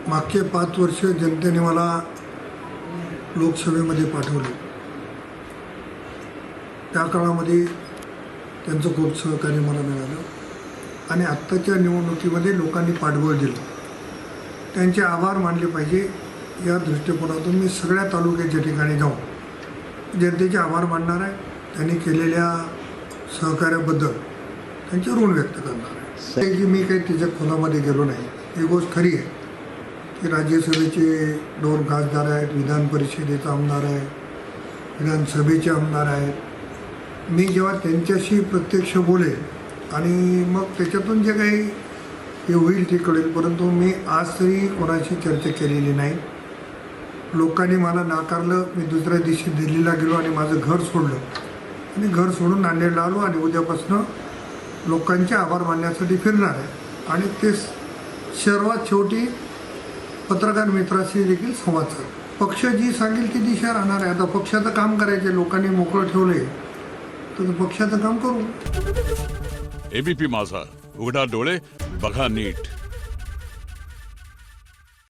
मागचे 5 वर्ष जनतेने मला लोकसभेमध्ये पाठवले. त्या काळामध्ये त्यांचं खूप सहकार्य मला मिळालं आणि आत्ताच्या निवडणुकीमध्ये लोकांनी पाठबळ दिलं. त्यांचे आभार मानले पाहिजे. या दृष्टिकोनातून मी सगळ्या तालुक्याच्या ठिकाणी जाऊन जनतेचे आभार मानणार आहे. त्यांनी केलेल्या सहकार्याबद्दल त्यांचे ऋण व्यक्त करणार आहे. की मी काही त्याच्या खोलामध्ये गेलो नाही. ही गोष्ट खरी आहे की राज्यसभेचे 2 खासदार आहेत, विधान परिषदेचा आमदार आहे, विधानसभेचे आमदार आहेत. मी जेव्हा त्यांच्याशी प्रत्यक्ष बोलेल आणि मग त्याच्यातून जे काही हे होईल ते कळेल. परंतु मी आज तरी कोणाशी चर्चा केलेली नाही. लोकांनी मला नाकारलं. मी दुसऱ्या दिवशी दिल्लीला गेलो आणि माझं घर सोडलं आणि घर सोडून नांदेडला आलो आणि उद्यापासून लोकांचे आभार मानण्यासाठी फिरणार आहे. आणि ते सर्वात शेवटी पत्रकार मित्राशी देखील संवाद साधला. पक्ष जी सांगेल ती दिशा राहणार आहे. आता पक्षाचं काम करायचे, लोकांनी मोकळं ठेवले तर पक्षाचं काम करू. एबीपी माझा, उघडा डोळे बघा नीट.